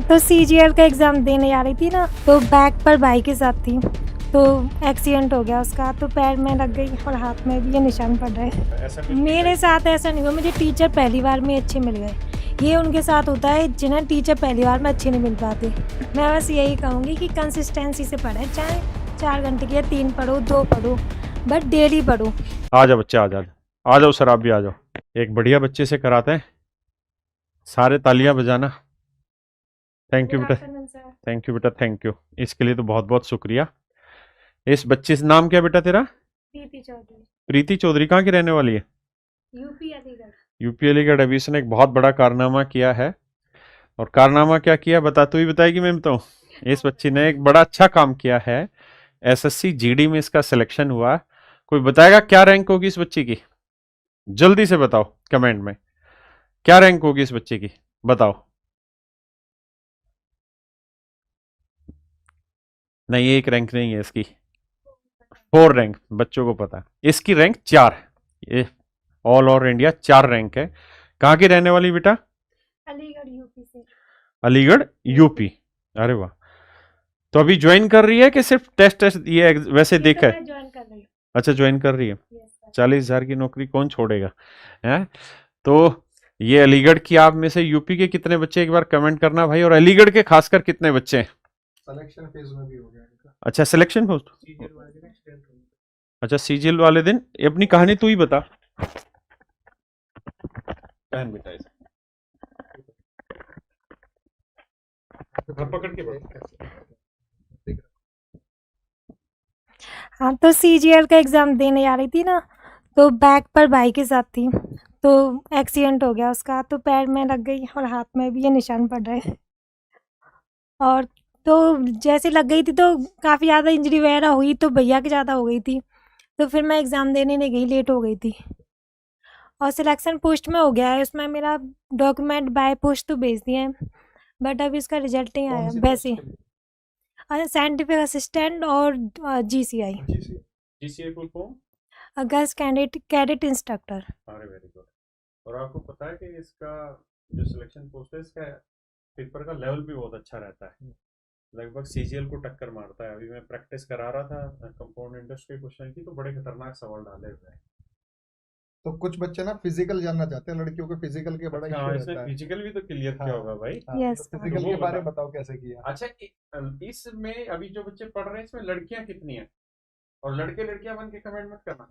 तो सीजीएल का एग्ज़ाम देने जा रही थी ना, तो बैग पर भाई के साथ थी, तो एक्सीडेंट हो गया उसका, तो पैर में लग गई और हाथ में भी ये निशान पड़ रहा है। ऐसा कुछ मेरे साथ ऐसा नहीं हुआ, मुझे टीचर पहली बार में अच्छे मिल गए। ये उनके साथ होता है जिन्हें टीचर पहली बार में अच्छे नहीं मिल पाते। मैं बस यही कहूँगी कि कंसिस्टेंसी से पढ़ें, चाहे 4 घंटे की या 3 पढ़ो, 2 पढ़ो, बट डेली पढ़ो। आ जाओ बच्चे, आ जाओ सर, आप भी आ जाओ। एक बढ़िया बच्चे से कराते हैं, सारे तालियां बजाना। थैंक यू बेटा, थैंक यू बेटा, थैंक यू। इसके लिए तो बहुत बहुत शुक्रिया। इस बच्चे से नाम क्या बेटा तेरा? प्रीति चौधरी, प्रीति चौधरी। कहाँ की रहने वाली है? यूपी अलीगढ़। यूपी अलीगढ़। अभी इसने एक बहुत बड़ा कारनामा किया है। और कारनामा क्या किया बता, तू ही बताएगी मैं बताऊं? इस बच्ची ने एक बड़ा अच्छा काम किया है। एसएससी जीडी में इसका सिलेक्शन हुआ। कोई बताएगा क्या रैंक होगी इस बच्ची की? जल्दी से बताओ कमेंट में, क्या रैंक होगी इस बच्चे की, बताओ। नहीं, एक रैंक नहीं है इसकी, 4 रैंक। बच्चों को पता है इसकी रैंक 4 है। ये ऑल ओवर इंडिया 4 रैंक है। कहाँ की रहने वाली बेटा? अलीगढ़ यूपी से। अलीगढ़ यूपी। अरे वाह। तो अभी ज्वाइन कर रही है कि सिर्फ टेस्ट ये वैसे देखा है? ज्वाइन कर रही हूँ। अच्छा, ज्वाइन कर रही है। 40,000 की नौकरी कौन छोड़ेगा, है? तो ये अलीगढ़ की। आप में से यूपी के कितने बच्चे, एक बार कमेंट करना भाई। और अलीगढ़ के खासकर कितने बच्चे हैं? सिलेक्शन फेज में भी हो गया इनका। अच्छा, सिलेक्शन हो। अच्छा, सीजीएल वाले दिन। अपनी कहानी तू ही बता। पहन बेटा इसे। पकड़ के बता। हाँ, तो सीजीएल का एग्ज़ाम देने जा रही थी ना, तो बैग पर भाई के साथ थी, तो एक्सीडेंट हो गया उसका, तो पैर में लग गई और हाथ में भी ये निशान पड़ रहे हैं। और तो जैसे लग गई थी तो काफ़ी ज़्यादा इंजरी वगैरह हुई, तो भैया की ज़्यादा हो गई थी, तो फिर मैं एग्ज़ाम देने नहीं गई, लेट हो गई थी। और सिलेक्शन पोस्ट में हो गया है, उसमें मेरा डॉक्यूमेंट बाय पोस्ट तो भेज दिए हैं, बट अभी उसका रिजल्ट नहीं आया। वैसे साइंटिफिक असिस्टेंट और GCI, GCA full form? Girls cadet instructor. अरे वेरी गुड। और आपको पता है कि इसका जो सिलेक्शन पोस्ट है, इसका पेपर का लेवल भी बहुत अच्छा रहता है, लगभग सीजीएल को टक्कर मारता है। अभी मैं प्रैक्टिस करा रहा था कंपाउंड इंटरेस्ट के क्वेश्चन की, तो बड़े खतरनाक सवाल डाले हुए हैं। तो कुछ बच्चे ना फिजिकल जानना चाहते हैं, लड़कियों के फिजिकल के बड़ा इशू रहता है। फिजिकल भी तो क्लियर किया होगा भाई। Yes, तो फिजिकल वो के बारे में बता। बताओ कैसे किया। अच्छा, इसमें अभी जो बच्चे पढ़ रहे हैं, इसमें लड़कियां कितनी हैं? और लड़के लड़कियां बन के कमेंट मत करना,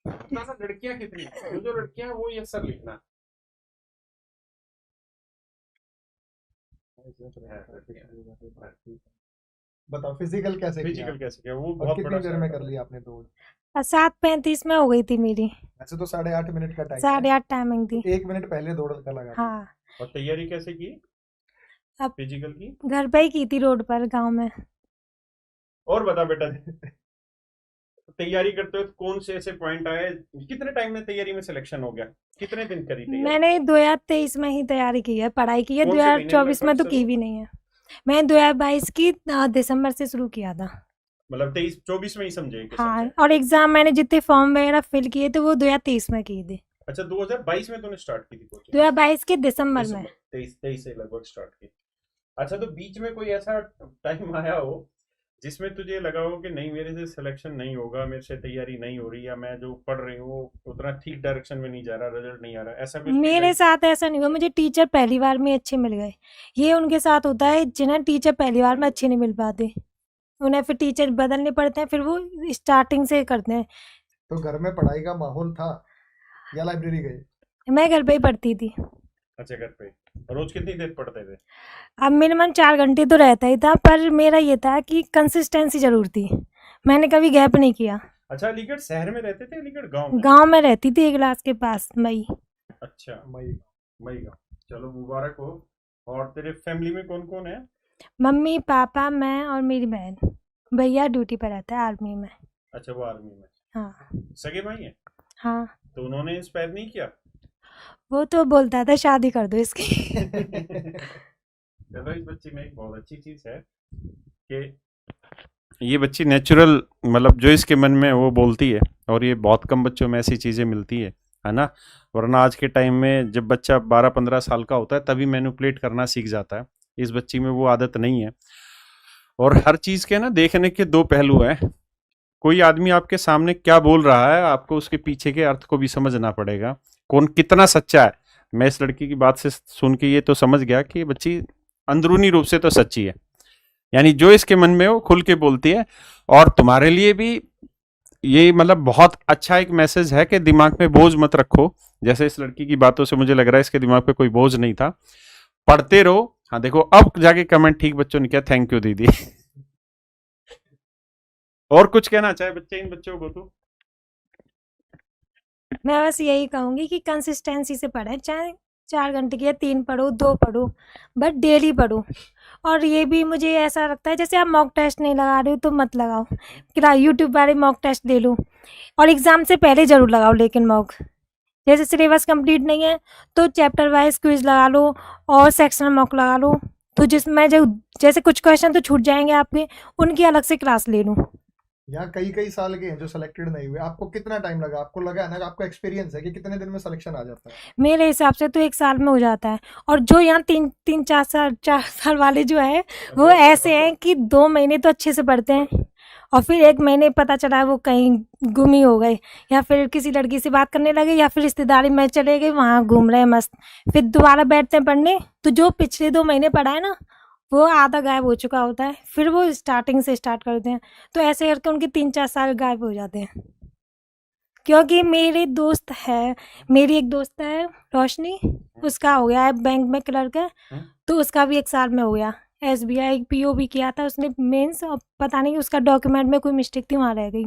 बताना लड़कियां कितनी हैं। जो लड़कियां हैं वो ये सब लिखना। बताओ फिजिकल कैसे किया। फिजिकल कैसे किया, वो और बहुत कितनी बड़ा देर में सवाल कर है। लिया आपने दौड़। 7:35 में हो गई थी मेरी, वैसे तो 8.5 मिनट का टाइम 8:30 टाइमिंग थी। 1 मिनट पहले दौड़ का लगा। हाँ, और तैयारी कैसे की अब फिजिकल की? घर पे ही की थी, रोड पर, गांव में। और बता बेटा, तैयारी करते हुए कौन से ऐसे पॉइंट आए? कितने टाइम में तैयारी में सिलेक्शन हो गया? कितने दिन करी तैयारी? मैंने 2023 में ही तैयारी की है, पढ़ाई की है। कौन से महीने में 2024 में तो लगभग की भी नहीं है। मैंने 2022 की दिसंबर से शुरू किया था। मतलब 23-24 में ही समझे कि हाँ, समझे। और एग्जाम मैंने जितने फॉर्म वगैरह फिल किए थे वो 2023 में किए थे। अच्छा, 2022 में तूने स्टार्ट की थी कोचिंग? 2022 के दिसंबर में। 23 से लगभग स्टार्ट की। अच्छा, तो बीच में कोई ऐसा टाइम आया हो जिसमें तुझे लगा हो कि नहीं, मेरे से सिलेक्शन नहीं होगा, मेरे से तैयारी नहीं हो रही, या मैं जो पढ़ रही हूँ उतना ठीक डायरेक्शन में नहीं जा रहा, रिजल्ट नहीं आ रहा, ऐसा कुछ? मेरे साथ ऐसा नहीं हुआ, मुझे टीचर पहली बार में अच्छे मिल गए। ये उनके साथ होता है जिन्हें टीचर पहली बार में अच्छे नहीं मिल पाते, उन्हें फिर टीचर बदलने पड़ते हैं, फिर वो स्टार्टिंग से करते हैं। तो घर में पढ़ाई का माहौल था या लाइब्रेरी गए? मैं घर पे ही पढ़ती थी। अच्छा, घर पे रोज कितनी देर पढ़ते थे? अब मिनिमम 4 घंटे तो रहता ही था, पर मेरा ये था कि कंसिस्टेंसी जरूर थी, मैंने कभी गैप नहीं किया। अच्छा, अलीगढ़ शहर में रहते थे, अलीगढ़ गांव में? गांव में रहती थी, 1 क्लास के पास, मई। अच्छा, मई गांव। चलो, मुबारक हो। और तेरे फैमिली में कौन कौन है? मम्मी, पापा, मैं और मेरी बहन। भैया ड्यूटी पर रहता है, आर्मी में। अच्छा, वो आर्मी में। हाँ। सगे भाई है? हाँ, तो उन्होंने इंस्पायर नहीं किया? वो तो बोलता था शादी कर दो इसकी। चलो, इस बच्ची में एक बहुत अच्छी चीज है कि ये बच्ची नेचुरल, मतलब जो इसके मन में है वो बोलती है, और ये बहुत कम बच्चों में ऐसी चीजें मिलती है ना? वरना आज के टाइम में जब बच्चा 12-15 साल का होता है तभी मैनिपुलेट करना सीख जाता है, इस बच्ची में वो आदत नहीं है। और हर चीज के ना देखने के दो पहलू हैं। कोई आदमी आपके सामने क्या बोल रहा है, आपको उसके पीछे के अर्थ को भी समझना पड़ेगा, कौन कितना सच्चा है। मैं इस लड़की की बात से सुन के ये तो समझ गया कि ये बच्ची अंदरूनी रूप से तो सच्ची है, यानी जो इसके मन में हो खुल के बोलती है। और तुम्हारे लिए भी ये मतलब बहुत अच्छा एक मैसेज है कि दिमाग में बोझ मत रखो। जैसे इस लड़की की बातों से मुझे लग रहा है इसके दिमाग पे कोई बोझ नहीं था। पढ़ते रहो। हाँ देखो अब जाके कमेंट ठीक बच्चों ने किया, थैंक यू दीदी। और कुछ कहना चाहे बच्चे इन बच्चों को? तो मैं बस यही कहूँगी कि कंसिस्टेंसी से पढ़ें, चाहे 4 घंटे की या 3 पढ़ो, 2 पढ़ो, बट डेली पढ़ो। और ये भी मुझे ऐसा लगता है जैसे आप मॉक टेस्ट नहीं लगा रहे हो तो मत लगाओ, कि यूट्यूब वाले मॉक टेस्ट ले लो, और एग्ज़ाम से पहले ज़रूर लगाओ लेकिन मॉक। जैसे सिलेबस कंप्लीट नहीं है तो चैप्टर वाइज क्विज लगा लो और सेक्शनल मॉक लगा लो, तो जिसमें जो जैसे कुछ क्वेश्चन तो छूट जाएंगे आपके, उनकी अलग से क्लास ले लो। यहाँ कई कई साल के हैं जो सिलेक्टेड नहीं हुए। आपको कितना टाइम लगा? आपको लगा है ना, आपको एक्सपीरियंस है कि कितने दिन में सिलेक्शन आ जाता है? मेरे हिसाब से तो 1 साल में हो जाता है। और जो यहाँ 4 साल वाले जो है वो ऐसे हैं कि 2 महीने तो अच्छे से पढ़ते हैं और फिर 1 महीने पता चला है वो कहीं गुम ही हो गए, या फिर किसी लड़की से बात करने लगे, या फिर रिश्तेदारी में चले गए, वहाँ घूम रहे हैं मस्त। फिर दोबारा बैठते हैं पढ़ने, तो जो पिछले 2 महीने पढ़ा है ना वो आधा गायब हो चुका होता है, फिर वो स्टार्टिंग से स्टार्ट करते हैं। तो ऐसे करके उनके 3-4 साल गायब हो जाते हैं। क्योंकि मेरी एक दोस्त है रोशनी, उसका हो गया है बैंक में क्लर्क है, तो उसका भी 1 साल में हो गया। SBI PO भी किया था उसने मेंस, और पता नहीं उसका डॉक्यूमेंट में कोई मिस्टेक थी, वहाँ रह गई।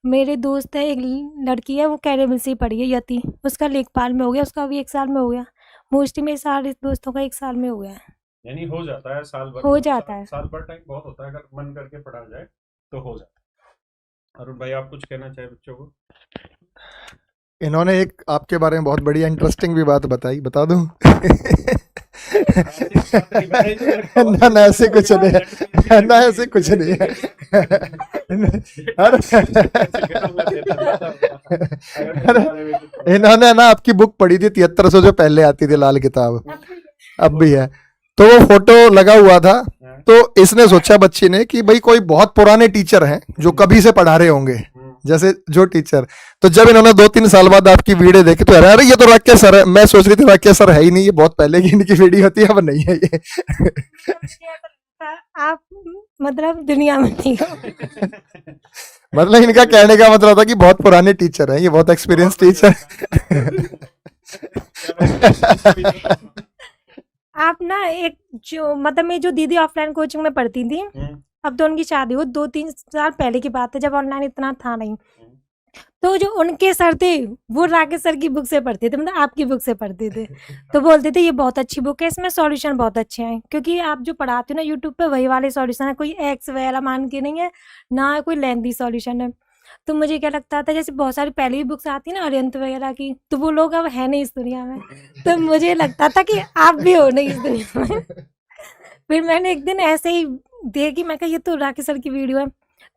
मेरे दोस्त है एक लड़की है, वो कैरेबिल से ही पढ़ी है, यति, उसका लेखपाल में हो गया, उसका भी 1 साल में हो गया। मोस्टली मेरे सारे दोस्तों का 1 साल में हो गया है। यानी हो जाता है साल भर, हो जाता है। साल भर टाइम बहुत होता है, अगर मन करके पढ़ा जाए तो हो जाता है। अरुण भाई आप कुछ कहना चाहे बच्चों को? इन्होंने एक आपके बारे में बहुत बढ़िया इंटरेस्टिंग भी बात बताई, बता दूं? ना ना ऐसे कुछ नहीं है, ना ऐसे कुछ नहीं है। इन्होंने ना आपकी बुक पढ़ी थी 7300 जो पहले आती थी लाल किताब, अब भी है, तो वो फोटो लगा हुआ था। तो इसने सोचा बच्ची ने कि भाई कोई बहुत पुराने टीचर हैं जो कभी से पढ़ा रहे होंगे, जैसे जो टीचर। तो जब इन्होंने 2-3 साल बाद आपकी वीडियो देखी तो अरे ये तो राकेश सर है। मैं सोच रही थी राकेश सर है ही नहीं, ये बहुत पहले की इनकी वीडियो होती है, अब नहीं है ये। आप मतलब दुनिया में नहीं हो। मतलब इनका कहने का मतलब था कि बहुत पुराने टीचर हैं, ये बहुत एक्सपीरियंस टीचर। आप ना एक जो मतलब मेरी जो दीदी ऑफलाइन कोचिंग में पढ़ती थी, अब तो उनकी शादी हो 2-3 साल पहले की बात है, जब ऑनलाइन इतना था नहीं। तो जो उनके सर थे वो राकेश सर की बुक से पढ़ते थे, मतलब आपकी बुक से पढ़ते थे। तो बोलते थे ये बहुत अच्छी बुक है, इसमें सॉल्यूशन बहुत अच्छे हैं, क्योंकि आप जो पढ़ाते हो ना यूट्यूब पे वही वाले सॉल्यूशन है, कोई एक्स वगैरह मान के नहीं है, ना कोई लेंथी सॉल्यूशन है। तो मुझे क्या लगता था, जैसे बहुत सारी पहले भी बुक्स आती है ना अरिहंत वगैरह की, तो वो लोग अब है नहीं इस दुनिया में, तो मुझे लगता था कि आप भी हो नहीं इस दुनिया में। फिर मैंने एक दिन ऐसे ही देखी, मैं कहा ये तो राकेश सर की वीडियो है,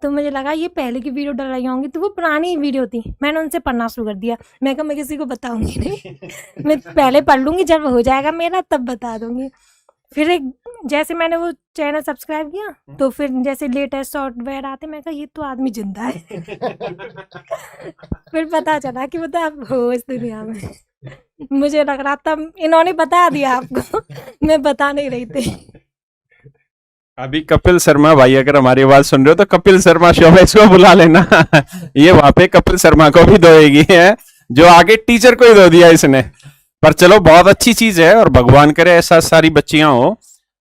तो मुझे लगा ये पहले की वीडियो डल रही होंगी, तो वो पुरानी वीडियो थी। मैंने उनसे पढ़ना शुरू कर दिया। मैं कहा मैं किसी को बताऊंगी नहीं, मैं पहले पढ़ लूँगी, जब हो जाएगा मेरा तब बता दूंगी। फिर एक जैसे मैंने वो चैनल सब्सक्राइब किया, तो फिर जैसे लेटेस्ट सॉफ्टवेयर आते, मैं कहा ये तो आदमी जिंदा है। फिर पता चला कि मतलब आप हो इस दुनिया में। मुझे लग रहा था इन्होंने बता दिया आपको, मैं बता नहीं रही थी। अभी कपिल शर्मा भाई अगर हमारी आवाज सुन रहे हो तो कपिल शर्मा शो में इसको बुला लेना। ये वहां पे कपिल शर्मा को भी दोएगी है, जो आगे टीचर को ही दो दिया इसने। पर चलो बहुत अच्छी चीज है, और भगवान करे ऐसा सारी बच्चियां हो,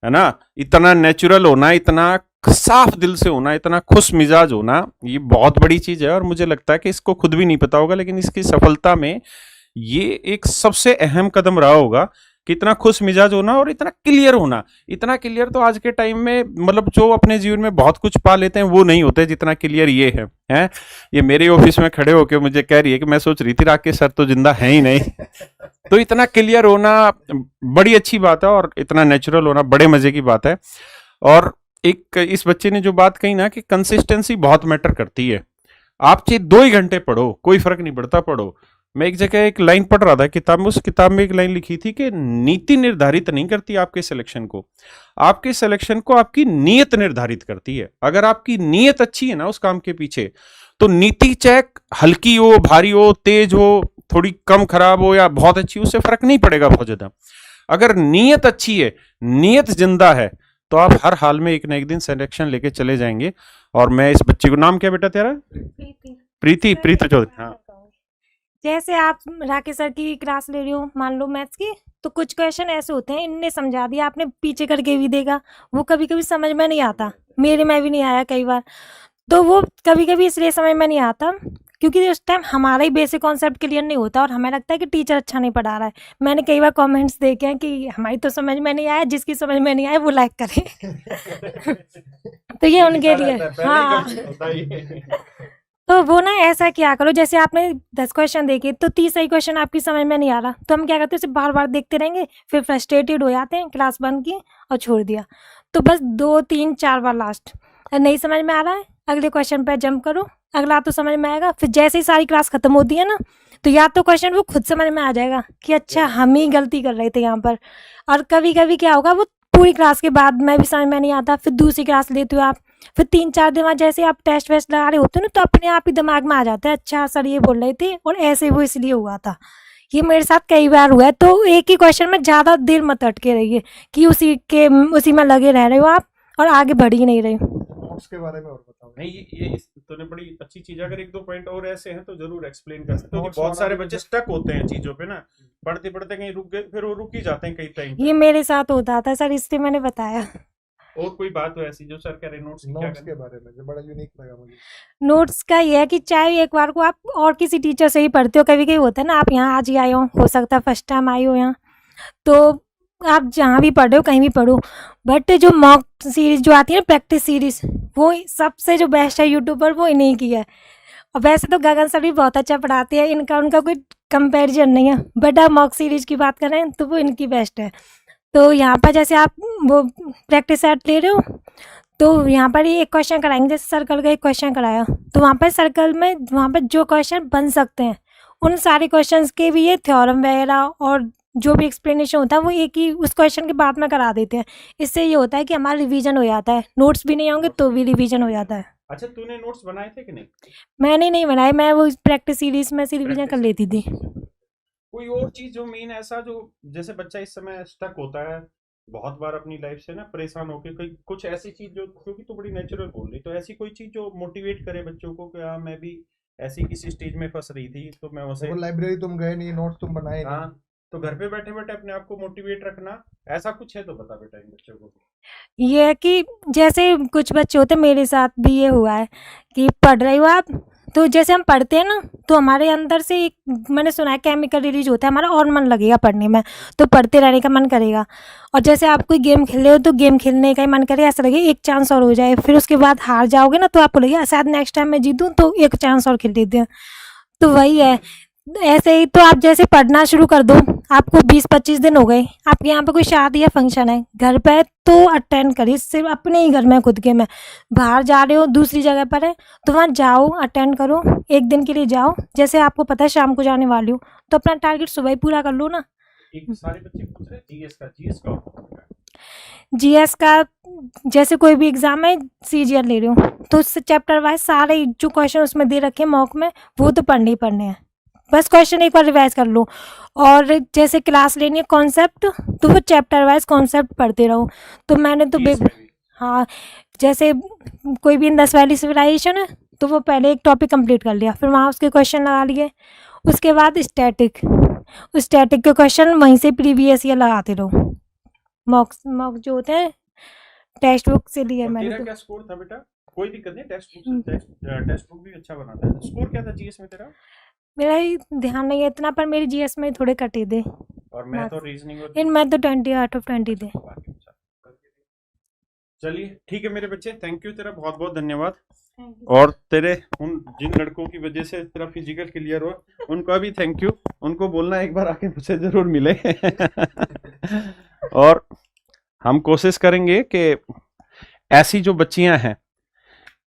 है ना। इतना नेचुरल होना, इतना साफ दिल से होना, इतना खुश मिजाज होना, ये बहुत बड़ी चीज है। और मुझे लगता है कि इसको खुद भी नहीं पता होगा, लेकिन इसकी सफलता में ये एक सबसे अहम कदम रहा होगा कि इतना खुश मिजाज होना और इतना क्लियर होना। इतना क्लियर तो आज के टाइम में मतलब जो अपने जीवन में बहुत कुछ पा लेते हैं वो नहीं होते जितना क्लियर ये है, हैं? ये मेरे ऑफिस में खड़े होके मुझे कह रही है कि मैं सोच रही थी राकेश सर तो जिंदा है ही नहीं। तो इतना क्लियर होना बड़ी अच्छी बात है, और इतना नेचुरल होना बड़े मजे की बात है। और एक इस बच्चे ने जो बात कही ना कि कंसिस्टेंसी बहुत मैटर करती है। आप चाहे 2 ही घंटे पढ़ो, कोई फर्क नहीं पड़ता, पढ़ो। मैं एक जगह एक लाइन पढ़ रहा था किताब में, उस किताब में एक लाइन लिखी थी कि नीति निर्धारित नहीं करती आपके सिलेक्शन को, आपके सिलेक्शन को आपकी नीयत निर्धारित करती है। अगर आपकी नीयत अच्छी है ना उस काम के पीछे, तो नीति चाहे हल्की हो, भारी हो, तेज हो, थोड़ी कम खराब हो या बहुत अच्छी, उससे फर्क नहीं पड़ेगा बहुत ज्यादा। अगर नीयत अच्छी है, नीयत जिंदा है, तो आप हर हाल में एक ना एक दिन सिलेक्शन लेके चले जाएंगे। और मैं इस बच्चे को, नाम क्या बेटा तेरा? प्रीति चौधरी। हाँ, जैसे आप राकेश सर की क्लास ले रही हो, मान लो मैथ्स की, तो कुछ क्वेश्चन ऐसे होते हैं, इनने समझा दिया, आपने पीछे करके भी देखा, वो कभी कभी समझ में नहीं आता, मेरे में भी नहीं आया कई बार। तो वो कभी कभी इसलिए समझ में नहीं आता क्योंकि उस टाइम हमारा ही बेसिक कॉन्सेप्ट क्लियर नहीं होता और हमें लगता है कि टीचर अच्छा नहीं पढ़ा रहा है। मैंने कई बार कमेंट्स देखे हैं कि हमारी तो समझ में नहीं आया, जिसकी समझ में नहीं आया वो लाइक करे। तो ये उनके लिए, हाँ। तो वो ना ऐसा क्या करो, जैसे आपने 10 क्वेश्चन देखे तो 30 ही क्वेश्चन आपकी समझ में नहीं आ रहा, तो हम क्या करते हैं, उसे बार बार देखते रहेंगे, फिर फ्रस्ट्रेटेड हो जाते हैं, क्लास बंद की और छोड़ दिया। तो बस 2 3 4 बार लास्ट, नहीं समझ में आ रहा है, अगले क्वेश्चन पे जंप करो, अगला तो समझ में आएगा। फिर जैसे ही सारी क्लास खत्म होती है ना, तो या तो क्वेश्चन वो खुद समझ में आ जाएगा कि अच्छा हम ही गलती कर रहे थे यहाँ पर। और कभी कभी क्या होगा, वो पूरी क्लास के बाद में भी समझ में नहीं आता, फिर दूसरी क्लास लेते हो आप, फिर 3-4 दिन बाद जैसे आप टेस्ट वेस्ट लगा रहे होते हो ना, तो अपने आप ही दिमाग में आ जाता है, अच्छा सर ये बोल रहे थे और ऐसे वो इसलिए हुआ था। ये मेरे साथ कई बार हुआ है। तो एक ही क्वेश्चन में ज़्यादा देर मत अटके रहिए कि उसी में लगे रह रहे हो आप और आगे बढ़ ही नहीं रहे हो। नोट्स के बारे में और बताओ। नहीं, ये तूने बड़ी अच्छी चीज, अगर 1-2 पॉइंट और ऐसे हैं तो जरूर एक्सप्लेन कर सकते हो। नोट्स बहुत सारे वाला बच्चे स्टक होते हैं चीजों पे ना, पढ़ते पढ़ते कहीं रुक गए, फिर वो रुक ही जाते हैं कई टाइम ये मेरे साथ होता था सर, इसलिए मैंने बताया। और कोई बात हो ऐसी जो सर कह रहे नोट्स की क्या नोट्स करें? के बारे में जो बड़ा यूनिक लगा मुझे। नोट्स का ये है कि चाहे एक बार को आप और किसी टीचर से ही पढ़ते हो, कभी कभी होता है ना आप यहाँ आज ही आए हो सकता है फर्स्ट टाइम आई हो यहाँ, तो आप जहाँ भी पढ़ रहे हो कहीं भी पढ़ो, बट जो मॉक सीरीज जो आती है ना, प्रैक्टिस सीरीज, वो सबसे जो बेस्ट है यूट्यूब पर, वो इन्हीं की है। और वैसे तो गगन सर भी बहुत अच्छा पढ़ाते हैं, इनका उनका कोई कंपैरिजन नहीं है, बट आप मॉक सीरीज की बात करें तो वो इनकी बेस्ट है। तो यहाँ पर जैसे आप वो प्रैक्टिस सेट ले रहे हो, तो यहाँ पर ही एक क्वेश्चन कराएंगे, जैसे सर्कल का एक क्वेश्चन कराया, तो वहाँ पर सर्कल में वहाँ पर जो क्वेश्चन बन सकते हैं, उन सारे क्वेश्चंस के भी ये थ्योरम वगैरह और जो भी एक्सप्लेनेशन होता है वो एक ही उस क्वेश्चन के बाद में करा देते हैं। इससे ये होता है कि हमारा रिवीजन हो जाता है, नोट्स भी नहीं होंगे तो भी रिवीजन हो जाता है। अच्छा, तूने नोट्स बनाए थे कि नहीं? मैंने नहीं बनाए, मैं वो प्रैक्टिस सीरीज में से रिवीजन कर लेती थी। कोई और चीज जो मेन ऐसा जो, जैसे बच्चा इस समय स्टक होता है बहुत बार अपनी लाइफ से ना, परेशान होके, कोई कुछ ऐसी चीज जो, क्योंकि तो बड़ी नेचुरल बोल रही, तो ऐसी कोई चीज जो मोटिवेट करे बच्चों को कि हाँ मैं भी ऐसी किसी स्टेज में फंस रही थी तो मैं उसे, लाइब्रेरी तुम गए नहीं, नोट्स तुम बनाए नहीं। हाँ, तो घर पे बैठे बैठे अपने आप को मोटिवेट रखना, ऐसा कुछ है तो बता बेटा इन बच्चों को। ये है कि जैसे कुछ बच्चे होते हैं, मेरे साथ भी ये हुआ है कि पढ़ रहे हो आप, तो जैसे हम पढ़ते हैं ना, तो हमारे अंदर से एक, मैंने सुना है, केमिकल रिलीज होता है, हमारा और मन लगेगा पढ़ने में, तो पढ़ते रहने का मन करेगा। और जैसे आप कोई गेम खेल रहे हो तो गेम खेलने का ही मन करेगा, ऐसा लगे एक चांस और हो जाए, फिर उसके बाद हार जाओगे ना तो आपको लगेगा शायद नेक्स्ट टाइम मैं जीतूँ तो एक चांस और खेल लेते हैं। तो वही है, ऐसे ही तो आप जैसे पढ़ना शुरू कर दो, आपको 20-25 दिन हो गए, आपके यहाँ पे कोई शादी या फंक्शन है घर पे, तो अटेंड करिए, सिर्फ अपने ही घर में खुद के में। बाहर जा रहे हो दूसरी जगह पर है तो वहाँ जाओ, अटेंड करो, एक दिन के लिए जाओ, जैसे आपको पता है शाम को जाने वाली हो तो अपना टारगेट सुबह ही पूरा कर लो ना। एक सारे बच्चे पूछ रहे जीएस का होता है? जीएस का जैसे कोई भी एग्जाम है, सीजीएल ले रहे हो तो उससे चैप्टर वाइज सारे जो क्वेश्चन उसमें दे रखे हैं मॉक में, वो तो पढ़ने ही पढ़ने हैं, बस क्वेश्चन एक बार रिवाइज कर लो। और जैसे क्लास लेनी है कॉन्सेप्ट, तो वो चैप्टर वाइज कॉन्सेप्ट पढ़ते रहो। तो मैंने तो हाँ, जैसे कोई भी इंडस वैली सिविलाइजेशन है तो वो पहले एक टॉपिक कंप्लीट कर लिया, फिर वहाँ उसके क्वेश्चन लगा लिए, उसके बाद स्टैटिक के क्वेश्चन वहीं से प्रीवियस ईयर लगाते रहो, मॉक जो होते हैं टेक्स्ट बुक से लिए मैंने। तेरा क्या स्कोर था बेटा? कोई दिक्कत नहीं, टेक्स्ट बुक भी अच्छा बनाता है। स्कोर क्या था जीएस में तेरा? मेरा ही ध्यान नहीं है इतना, पर मेरी जीएस में थोड़े कटे थे, और मैं तो रीजनिंग और इन मैं तो 20 आउट ऑफ 20 थे। चलिए ठीक है मेरे बच्चे, थैंक यू, तेरा बहुत बहुत धन्यवाद। और तेरे उन जिन लड़कों की वजह से तेरा फिजिकल क्लियर हुआ, उनका भी थैंक यू, उनको बोलना एक बार आके मुझसे जरूर मिले। और हम कोशिश करेंगे कि ऐसी जो बच्चियां हैं,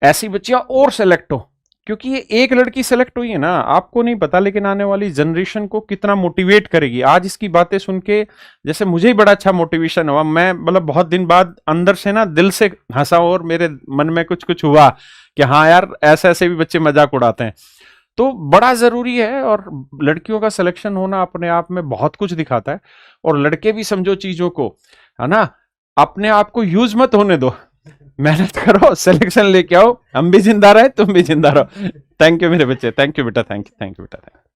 ऐसी बच्चियां और सेलेक्ट हो क्योंकि ये एक लड़की सेलेक्ट हुई है ना, आपको नहीं पता लेकिन आने वाली जनरेशन को कितना मोटिवेट करेगी। आज इसकी बातें सुन के जैसे मुझे ही बड़ा अच्छा मोटिवेशन हुआ, मैं मतलब बहुत दिन बाद अंदर से ना दिल से हंसा और मेरे मन में कुछ कुछ हुआ कि हाँ यार ऐसे ऐसे भी बच्चे मजाक उड़ाते हैं। तो बड़ा जरूरी है, और लड़कियों का सिलेक्शन होना अपने आप में बहुत कुछ दिखाता है। और लड़के भी समझो चीजों को, है ना, अपने आप को यूज मत होने दो, मेहनत करो, सिलेक्शन लेके आओ, हम भी जिंदा रहे, तुम भी जिंदा रहो। थैंक यू मेरे बच्चे, थैंक यू बेटा, थैंक यू बेटा, थैंक यू।